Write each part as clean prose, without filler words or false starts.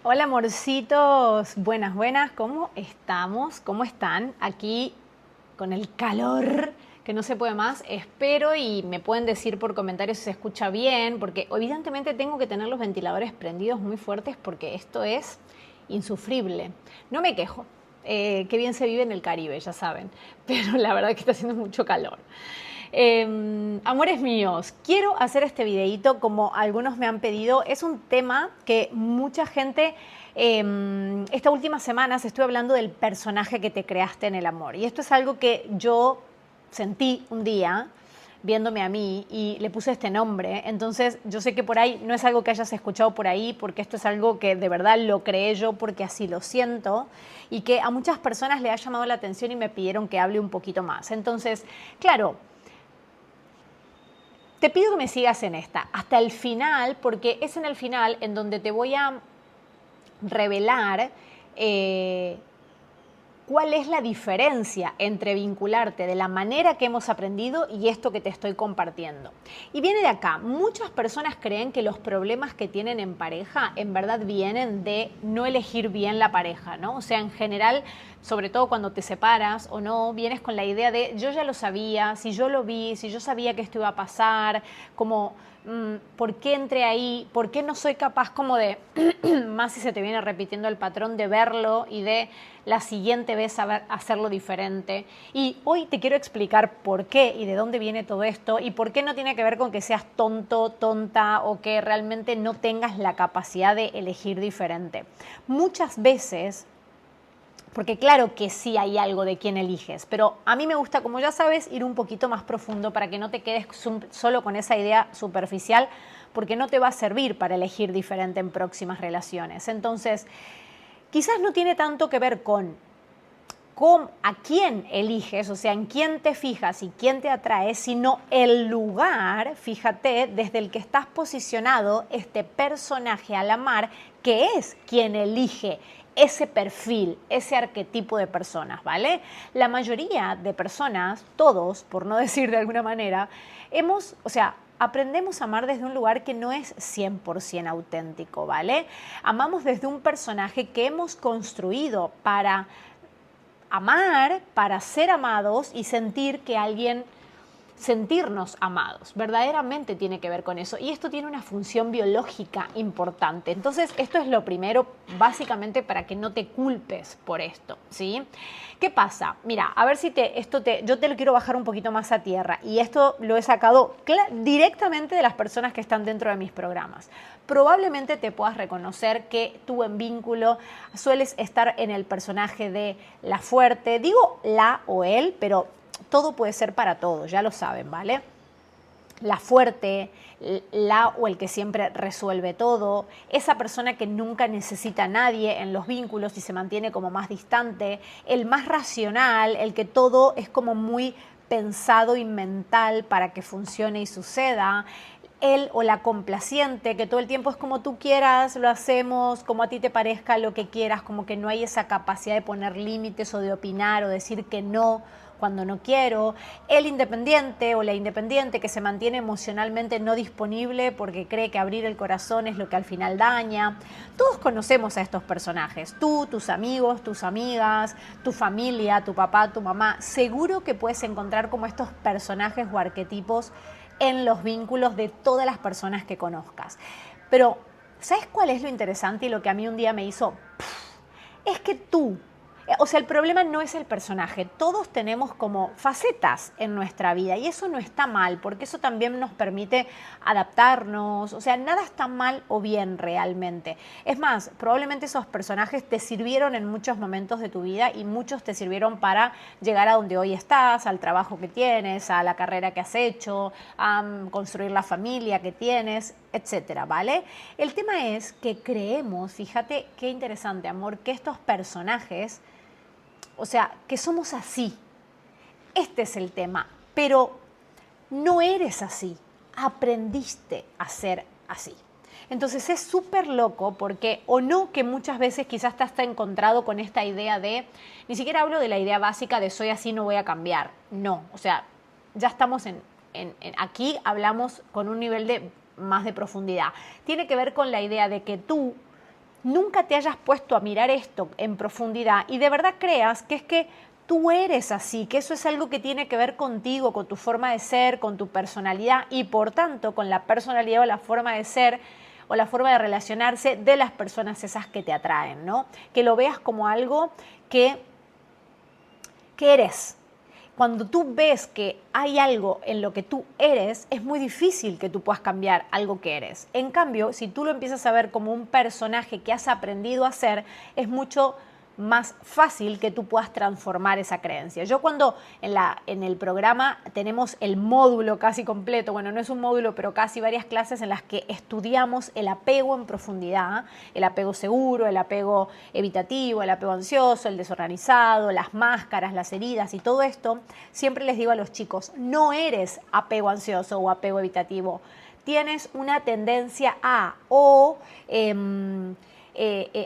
Hola amorcitos, buenas, buenas, ¿cómo estamos? ¿Cómo están? Aquí con el calor que no se puede más, espero y me pueden decir por comentarios si se escucha bien, porque evidentemente tengo que tener los ventiladores prendidos muy fuertes porque esto es insufrible. No me quejo, qué bien se vive en el Caribe, ya saben, pero la verdad que está haciendo mucho calor. Amores míos, quiero hacer este videito como algunos me han pedido. Es un tema que mucha gente, esta última semana se estuve hablando del personaje que te creaste en el amor. Y esto es algo que yo sentí un día viéndome a mí y le puse este nombre. Entonces yo sé que por ahí no es algo que hayas escuchado por ahí, porque esto es algo que de verdad lo creé yo porque así lo siento y que a muchas personas le ha llamado la atención y me pidieron que hable un poquito más. Entonces, claro, te pido que me sigas en esta, hasta el final, porque es en el final en donde te voy a revelar eh, cuál es la diferencia entre vincularte de la manera que hemos aprendido y esto que te estoy compartiendo. Y viene de acá. Muchas personas creen que los problemas que tienen en pareja en verdad vienen de no elegir bien la pareja, ¿no? O sea, en general, sobre todo cuando te separas o no, vienes con la idea de yo ya lo sabía, si yo lo vi, si yo sabía que esto iba a pasar, como ¿por qué entré ahí? ¿Por qué no soy capaz como de, más si se te viene repitiendo el patrón, de verlo y de la siguiente vez hacerlo diferente? Y hoy te quiero explicar por qué y de dónde viene todo esto y por qué no tiene que ver con que seas tonto, tonta o que realmente no tengas la capacidad de elegir diferente. Muchas veces, porque claro que sí hay algo de quién eliges, pero a mí me gusta, como ya sabes, ir un poquito más profundo para que no te quedes solo con esa idea superficial, porque no te va a servir para elegir diferente en próximas relaciones. Entonces, quizás no tiene tanto que ver con a quién eliges, o sea, en quién te fijas y quién te atrae, sino el lugar, fíjate, desde el que estás posicionado este personaje al amar, que es quien elige ese perfil, ese arquetipo de personas, ¿vale? La mayoría de personas, todos, por no decir de alguna manera, aprendemos a amar desde un lugar que no es 100% auténtico, ¿vale? Amamos desde un personaje que hemos construido para amar, para ser amados y sentir que alguien, sentirnos amados, verdaderamente tiene que ver con eso. Y esto tiene una función biológica importante. Entonces, esto es lo primero, básicamente, para que no te culpes por esto, ¿sí? ¿Qué pasa? Mira, a ver si yo te lo quiero bajar un poquito más a tierra. Y esto lo he sacado directamente de las personas que están dentro de mis programas. Probablemente te puedas reconocer que tú en vínculo sueles estar en el personaje de la fuerte, digo la o él, pero todo puede ser para todos, ya lo saben, ¿vale? La fuerte, la o el que siempre resuelve todo, esa persona que nunca necesita a nadie en los vínculos y se mantiene como más distante, el más racional, el que todo es como muy pensado y mental para que funcione y suceda, él o la complaciente, que todo el tiempo es como tú quieras, lo hacemos, como a ti te parezca, lo que quieras, como que no hay esa capacidad de poner límites o de opinar o decir que no cuando no quiero, el independiente o la independiente que se mantiene emocionalmente no disponible porque cree que abrir el corazón es lo que al final daña. Todos conocemos a estos personajes, tú, tus amigos, tus amigas, tu familia, tu papá, tu mamá, seguro que puedes encontrar como estos personajes o arquetipos en los vínculos de todas las personas que conozcas. Pero, ¿sabes cuál es lo interesante y lo que a mí un día me hizo? Es que tú, o sea, el problema no es el personaje, todos tenemos como facetas en nuestra vida y eso no está mal, porque eso también nos permite adaptarnos, o sea, nada está mal o bien realmente. Es más, probablemente esos personajes te sirvieron en muchos momentos de tu vida y muchos te sirvieron para llegar a donde hoy estás, al trabajo que tienes, a la carrera que has hecho, a construir la familia que tienes, etcétera, ¿vale? El tema es que creemos, fíjate qué interesante, amor, que estos personajes, o sea, que somos así. Este es el tema, pero no eres así, aprendiste a ser así. Entonces es súper loco porque, o no, que muchas veces quizás te has encontrado con esta idea de, ni siquiera hablo de la idea básica de soy así, no voy a cambiar. No, o sea, ya estamos aquí hablamos con un nivel de más de profundidad. Tiene que ver con la idea de que tú nunca te hayas puesto a mirar esto en profundidad y de verdad creas que es que tú eres así, que eso es algo que tiene que ver contigo, con tu forma de ser, con tu personalidad y por tanto con la personalidad o la forma de ser o la forma de relacionarse de las personas esas que te atraen, ¿no? Que lo veas como algo que eres. Cuando tú ves que hay algo en lo que tú eres, es muy difícil que tú puedas cambiar algo que eres. En cambio, si tú lo empiezas a ver como un personaje que has aprendido a ser, es mucho más fácil que tú puedas transformar esa creencia. Yo cuando en el programa tenemos el módulo casi completo, bueno, no es un módulo, pero casi varias clases en las que estudiamos el apego en profundidad, el apego seguro, el apego evitativo, el apego ansioso, el desorganizado, las máscaras, las heridas y todo esto, siempre les digo a los chicos, no eres apego ansioso o apego evitativo, tienes una tendencia a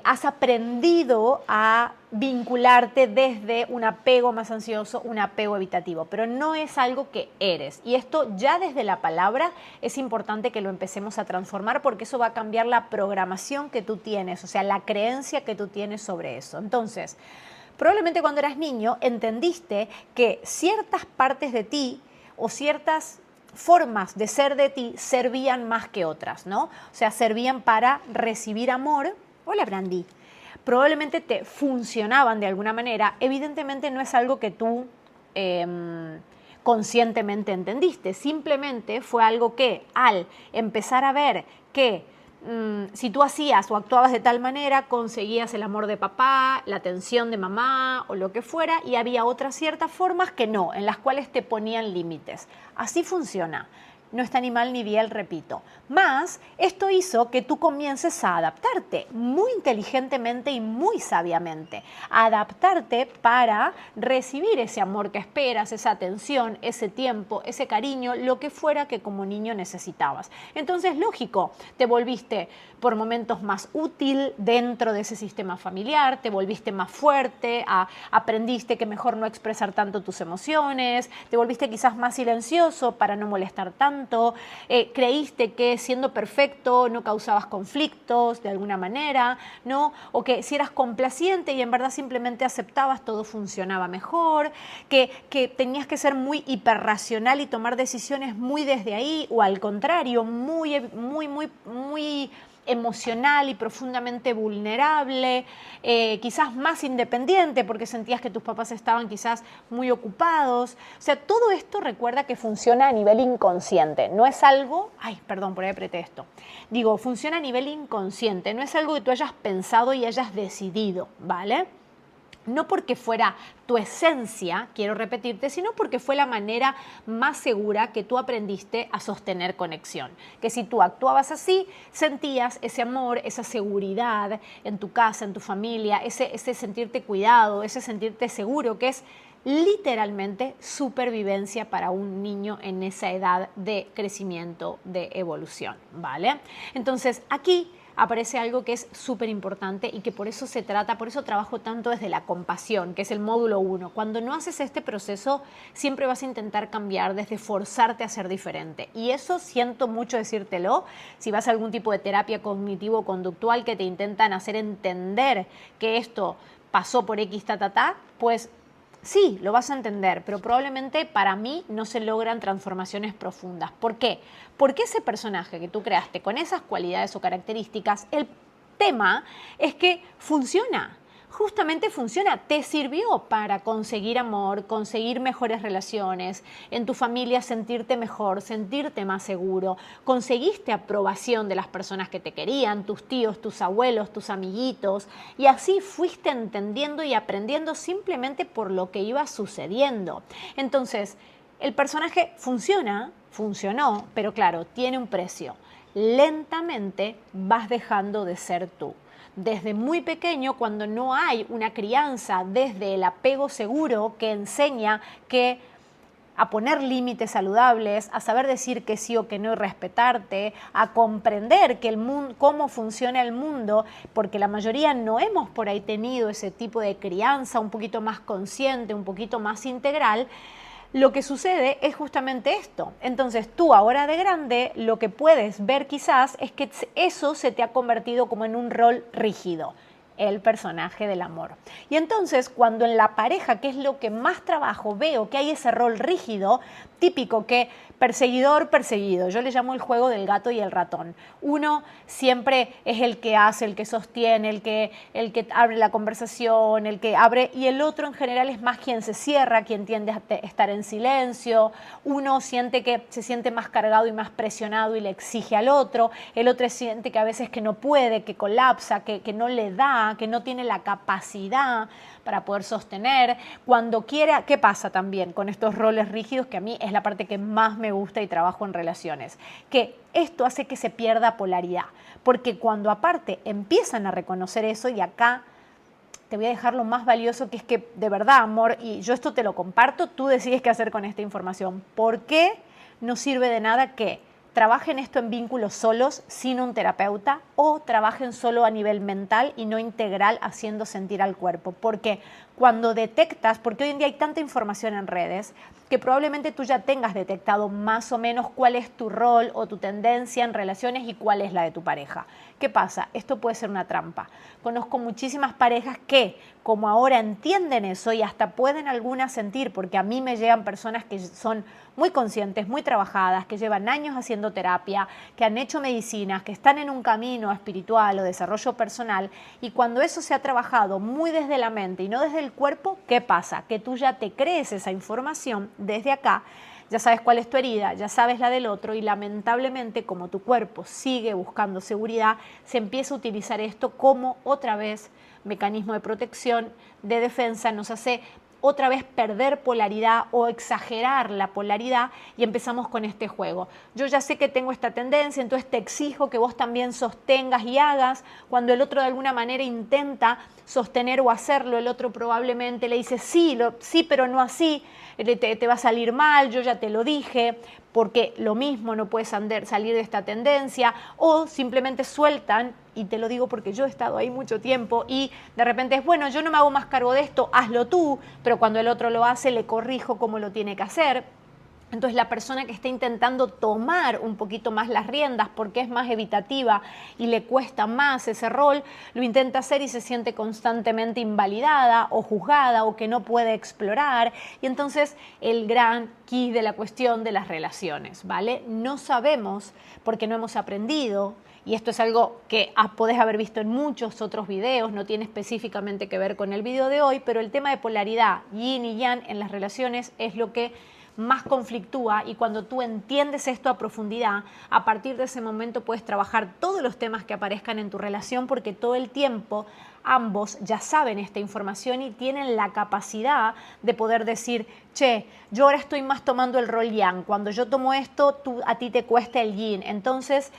has aprendido a vincularte desde un apego más ansioso, un apego evitativo, pero no es algo que eres. Y esto ya desde la palabra es importante que lo empecemos a transformar porque eso va a cambiar la programación que tú tienes, o sea, la creencia que tú tienes sobre eso. Entonces, probablemente cuando eras niño entendiste que ciertas partes de ti o ciertas formas de ser de ti servían más que otras, ¿no? O sea, servían para recibir amor. Hola, Brandy. Probablemente te funcionaban de alguna manera. Evidentemente no es algo que tú conscientemente entendiste. Simplemente fue algo que al empezar a ver que si tú hacías o actuabas de tal manera, conseguías el amor de papá, la atención de mamá o lo que fuera, y había otras ciertas formas que no, en las cuales te ponían límites. Así funciona. No está ni mal ni bien, repito. Más, esto hizo que tú comiences a adaptarte muy inteligentemente y muy sabiamente. A adaptarte para recibir ese amor que esperas, esa atención, ese tiempo, ese cariño, lo que fuera que como niño necesitabas. Entonces, lógico, te volviste por momentos más útil dentro de ese sistema familiar, te volviste más fuerte, aprendiste que mejor no expresar tanto tus emociones, te volviste quizás más silencioso para no molestar tanto, creíste que siendo perfecto no causabas conflictos de alguna manera, ¿no? O que si eras complaciente y en verdad simplemente aceptabas, todo funcionaba mejor, que tenías que ser muy hiperracional y tomar decisiones muy desde ahí, o al contrario, muy emocional y profundamente vulnerable, quizás más independiente porque sentías que tus papás estaban quizás muy ocupados. O sea, todo esto recuerda que funciona a nivel inconsciente, no es algo, ay, perdón, por ahí apreté esto, digo, funciona a nivel inconsciente, no es algo que tú hayas pensado y hayas decidido, ¿vale? No porque fuera tu esencia, quiero repetirte, sino porque fue la manera más segura que tú aprendiste a sostener conexión. Que si tú actuabas así, sentías ese amor, esa seguridad en tu casa, en tu familia, ese sentirte cuidado, ese sentirte seguro, que es literalmente supervivencia para un niño en esa edad de crecimiento, de evolución, ¿vale? Entonces, aquí aparece algo que es súper importante y que por eso se trata, por eso trabajo tanto desde la compasión, que es el módulo 1. Cuando no haces este proceso, siempre vas a intentar cambiar desde forzarte a ser diferente. Y eso siento mucho decírtelo, si vas a algún tipo de terapia cognitivo-conductual que te intentan hacer entender que esto pasó por X, pues sí, lo vas a entender, pero probablemente para mí no se logran transformaciones profundas. ¿Por qué? Porque ese personaje que tú creaste con esas cualidades o características, el tema es que funciona. Justamente funciona, te sirvió para conseguir amor, conseguir mejores relaciones, en tu familia sentirte mejor, sentirte más seguro, conseguiste aprobación de las personas que te querían, tus tíos, tus abuelos, tus amiguitos, y así fuiste entendiendo y aprendiendo simplemente por lo que iba sucediendo. Entonces, el personaje funcionó, pero claro, tiene un precio. Lentamente vas dejando de ser tú. Desde muy pequeño, cuando no hay una crianza desde el apego seguro que enseña que a poner límites saludables, a saber decir que sí o que no y respetarte, a comprender que el mundo, cómo funciona el mundo, porque la mayoría no hemos por ahí tenido ese tipo de crianza un poquito más consciente, un poquito más integral, lo que sucede es justamente esto. Entonces tú ahora de grande lo que puedes ver quizás es que eso se te ha convertido como en un rol rígido, el personaje del amor. Y entonces cuando en la pareja, que es lo que más trabajo, veo que hay ese rol rígido, típico que perseguidor, perseguido, yo le llamo el juego del gato y el ratón. Uno siempre es el que hace, el que sostiene, el que abre la conversación, el que abre, y el otro en general es más quien se cierra, quien tiende a estar en silencio. Uno siente que se siente más cargado y más presionado y le exige al otro. El otro siente que a veces que no puede, que colapsa, que no le da, que no tiene la capacidad para poder sostener. Cuando quiera, ¿qué pasa también con estos roles rígidos? Que a mí es la parte que más me gusta y trabajo en relaciones. Que esto hace que se pierda polaridad. Porque cuando aparte empiezan a reconocer eso, y acá te voy a dejar lo más valioso, que es que de verdad, amor, y yo esto te lo comparto, tú decides qué hacer con esta información. ¿Por qué no sirve de nada que trabajen esto en vínculos solos, sin un terapeuta, o trabajen solo a nivel mental y no integral, haciendo sentir al cuerpo? Porque cuando detectas, porque hoy en día hay tanta información en redes, que probablemente tú ya tengas detectado más o menos cuál es tu rol o tu tendencia en relaciones y cuál es la de tu pareja. ¿Qué pasa? Esto puede ser una trampa. Conozco muchísimas parejas que, como ahora entienden eso y hasta pueden algunas sentir, porque a mí me llegan personas que son muy conscientes, muy trabajadas, que llevan años haciendo terapia, que han hecho medicinas, que están en un camino espiritual o desarrollo personal, y cuando eso se ha trabajado muy desde la mente y no desde el cuerpo, ¿qué pasa? Que tú ya te crees esa información desde acá, ya sabes cuál es tu herida, ya sabes la del otro, y lamentablemente, como tu cuerpo sigue buscando seguridad, se empieza a utilizar esto como otra vez mecanismo de protección, de defensa, nos hace otra vez perder polaridad o exagerar la polaridad, y empezamos con este juego. Yo ya sé que tengo esta tendencia, entonces te exijo que vos también sostengas y hagas. Cuando el otro de alguna manera intenta sostener o hacerlo, el otro probablemente le dice sí, sí, pero no así, te va a salir mal, yo ya te lo dije, porque lo mismo no puedes salir de esta tendencia, o simplemente sueltan, y te lo digo porque yo he estado ahí mucho tiempo, y de repente es, bueno, yo no me hago más cargo de esto, hazlo tú, pero cuando el otro lo hace, le corrijo cómo lo tiene que hacer. Entonces la persona que está intentando tomar un poquito más las riendas porque es más evitativa y le cuesta más ese rol, lo intenta hacer y se siente constantemente invalidada o juzgada o que no puede explorar. Y entonces el gran key de la cuestión de las relaciones, ¿vale? No sabemos porque no hemos aprendido. Y esto es algo que podés haber visto en muchos otros videos, no tiene específicamente que ver con el video de hoy, pero el tema de polaridad, yin y yang en las relaciones, es lo que más conflictúa, y cuando tú entiendes esto a profundidad, a partir de ese momento puedes trabajar todos los temas que aparezcan en tu relación, porque todo el tiempo ambos ya saben esta información y tienen la capacidad de poder decir, che, yo ahora estoy más tomando el rol yang, cuando yo tomo esto, a ti te cuesta el yin. Entonces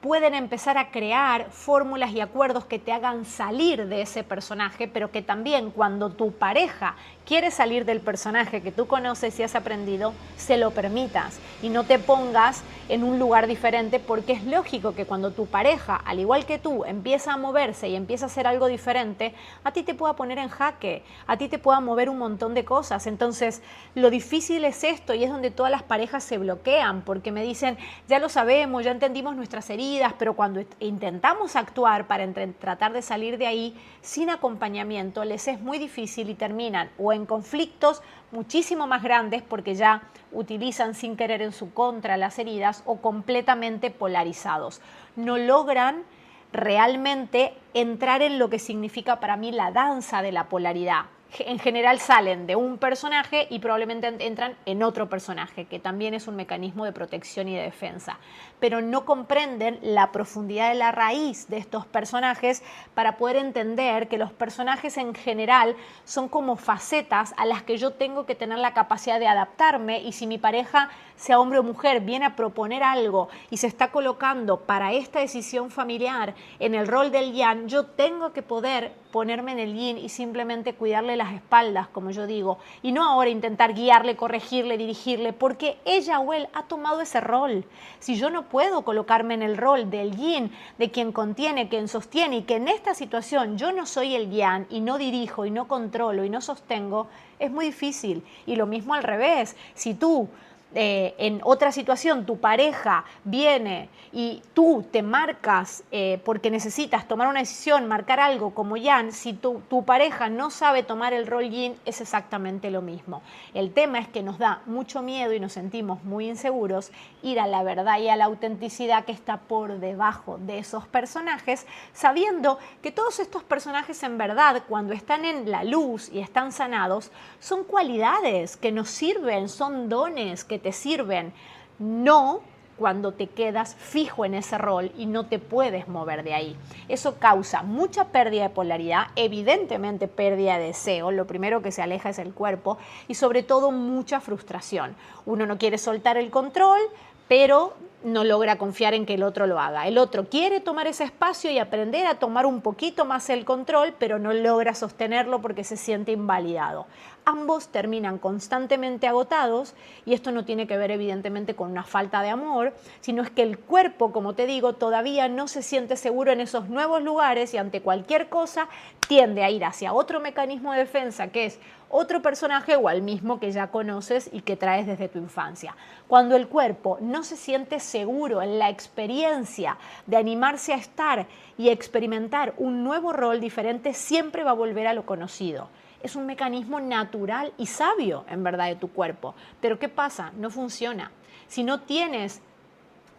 pueden empezar a crear fórmulas y acuerdos que te hagan salir de ese personaje, pero que también cuando tu pareja quiere salir del personaje que tú conoces y has aprendido, se lo permitas y no te pongas en un lugar diferente, porque es lógico que cuando tu pareja, al igual que tú, empieza a moverse y empieza a hacer algo diferente, a ti te pueda poner en jaque, a ti te pueda mover un montón de cosas. Entonces, lo difícil es esto, y es donde todas las parejas se bloquean, porque me dicen, ya lo sabemos, ya entendimos nuestras heridas, pero cuando intentamos actuar para tratar de salir de ahí sin acompañamiento, les es muy difícil y terminan o en conflictos muchísimo más grandes, porque ya utilizan sin querer en su contra las heridas, o completamente polarizados. No logran realmente entrar en lo que significa para mí la danza de la polaridad. En general salen de un personaje y probablemente entran en otro personaje, que también es un mecanismo de protección y de defensa, pero no comprenden la profundidad de la raíz de estos personajes para poder entender que los personajes en general son como facetas a las que yo tengo que tener la capacidad de adaptarme, y si mi pareja, sea hombre o mujer, viene a proponer algo y se está colocando para esta decisión familiar en el rol del yang, yo tengo que poder ponerme en el yin y simplemente cuidarle darle las espaldas, como yo digo, y no ahora intentar guiarle, corregirle, dirigirle, porque ella o él ha tomado ese rol. Si yo no puedo colocarme en el rol del yin, de quien contiene, quien sostiene, y que en esta situación yo no soy el yang y no dirijo y no controlo y no sostengo, es muy difícil. Y lo mismo al revés, si tú en otra situación tu pareja viene y tú te marcas porque necesitas tomar una decisión, marcar algo como yang, si tu pareja no sabe tomar el rol yin, es exactamente lo mismo. El tema es que nos da mucho miedo y nos sentimos muy inseguros ir a la verdad y a la autenticidad que está por debajo de esos personajes, sabiendo que todos estos personajes en verdad, cuando están en la luz y están sanados, son cualidades que nos sirven, son dones que te sirven, no cuando te quedas fijo en ese rol y no te puedes mover de ahí. Eso causa mucha pérdida de polaridad, evidentemente pérdida de deseo, lo primero que se aleja es el cuerpo, y sobre todo mucha frustración. Uno no quiere soltar el control, pero no logra confiar en que el otro lo haga. El otro quiere tomar ese espacio y aprender a tomar un poquito más el control, pero no logra sostenerlo porque se siente invalidado. Ambos terminan constantemente agotados y esto no tiene que ver evidentemente con una falta de amor, sino es que el cuerpo, como te digo, todavía no se siente seguro en esos nuevos lugares y ante cualquier cosa tiende a ir hacia otro mecanismo de defensa que es otro personaje o al mismo que ya conoces y que traes desde tu infancia. Cuando el cuerpo no se siente seguro en la experiencia de animarse a estar y experimentar un nuevo rol diferente, siempre va a volver a lo conocido. Es un mecanismo natural y sabio, en verdad, de tu cuerpo. Pero ¿qué pasa? No funciona. Si no tienes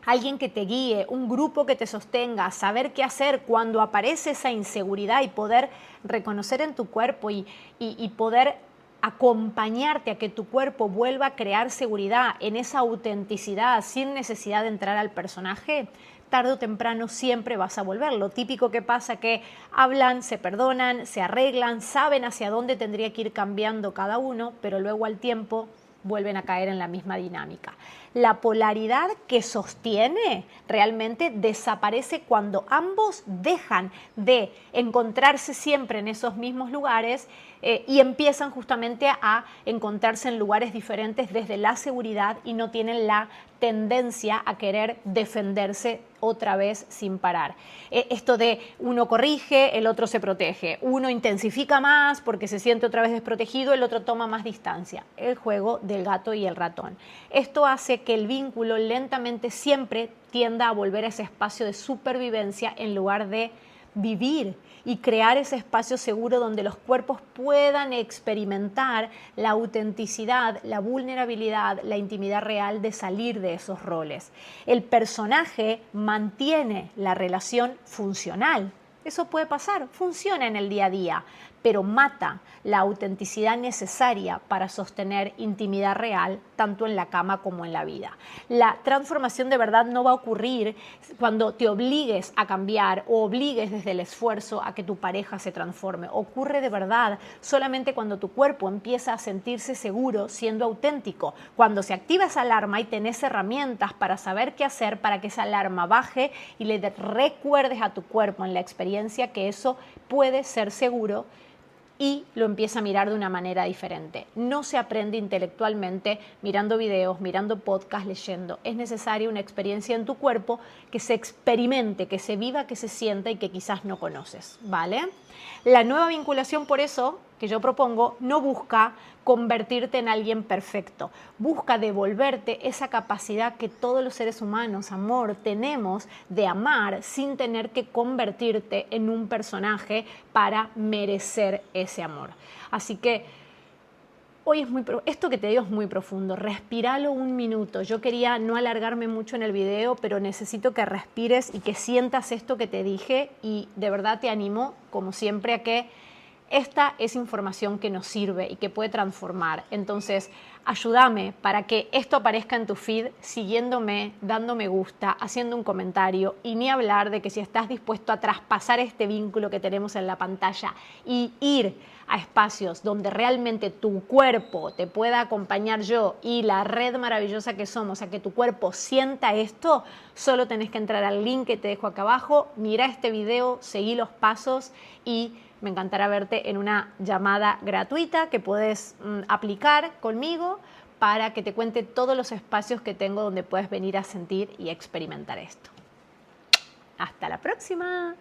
alguien que te guíe, un grupo que te sostenga, saber qué hacer cuando aparece esa inseguridad y poder reconocer en tu cuerpo y poder acompañarte a que tu cuerpo vuelva a crear seguridad en esa autenticidad sin necesidad de entrar al personaje, tarde o temprano siempre vas a volver. Lo típico que pasa que hablan, se perdonan, se arreglan, saben hacia dónde tendría que ir cambiando cada uno, pero luego al tiempo vuelven a caer en la misma dinámica. La polaridad que sostiene realmente desaparece cuando ambos dejan de encontrarse siempre en esos mismos lugares y empiezan justamente a encontrarse en lugares diferentes desde la seguridad y no tienen la tendencia a querer defenderse otra vez sin parar. Esto de uno corrige, el otro se protege, uno intensifica más porque se siente otra vez desprotegido, el otro toma más distancia. El juego del gato y el ratón. Esto hace que el vínculo lentamente siempre tienda a volver a ese espacio de supervivencia en lugar de vivir y crear ese espacio seguro donde los cuerpos puedan experimentar la autenticidad, la vulnerabilidad, la intimidad real de salir de esos roles. El personaje mantiene la relación funcional. Eso puede pasar, funciona en el día a día, pero mata la autenticidad necesaria para sostener intimidad real, tanto en la cama como en la vida. La transformación de verdad no va a ocurrir cuando te obligues a cambiar o obligues desde el esfuerzo a que tu pareja se transforme. Ocurre de verdad solamente cuando tu cuerpo empieza a sentirse seguro siendo auténtico. Cuando se activa esa alarma y tenés herramientas para saber qué hacer para que esa alarma baje y le recuerdes a tu cuerpo en la experiencia que eso puede ser seguro y lo empieza a mirar de una manera diferente. No se aprende intelectualmente mirando videos, mirando podcasts, leyendo. Es necesaria una experiencia en tu cuerpo que se experimente, que se viva, que se sienta y que quizás no conoces, ¿vale? La nueva vinculación, por eso, que yo propongo, no busca convertirte en alguien perfecto. Busca devolverte esa capacidad que todos los seres humanos, amor, tenemos de amar sin tener que convertirte en un personaje para merecer ese amor. Así que hoy esto que te digo es muy profundo. Respíralo un minuto. Yo quería no alargarme mucho en el video, pero necesito que respires y que sientas esto que te dije y de verdad te animo, como siempre, a que esta es información que nos sirve y que puede transformar. Entonces, Ayúdame para que esto aparezca en tu feed siguiéndome, dando me gusta, haciendo un comentario y ni hablar de que si estás dispuesto a traspasar este vínculo que tenemos en la pantalla y ir a espacios donde realmente tu cuerpo te pueda acompañar yo y la red maravillosa que somos a que tu cuerpo sienta esto, solo tenés que entrar al link que te dejo acá abajo, mira este video, seguí los pasos y me encantará verte en una llamada gratuita que puedes aplicar conmigo para que te cuente todos los espacios que tengo donde puedes venir a sentir y experimentar esto. Hasta la próxima.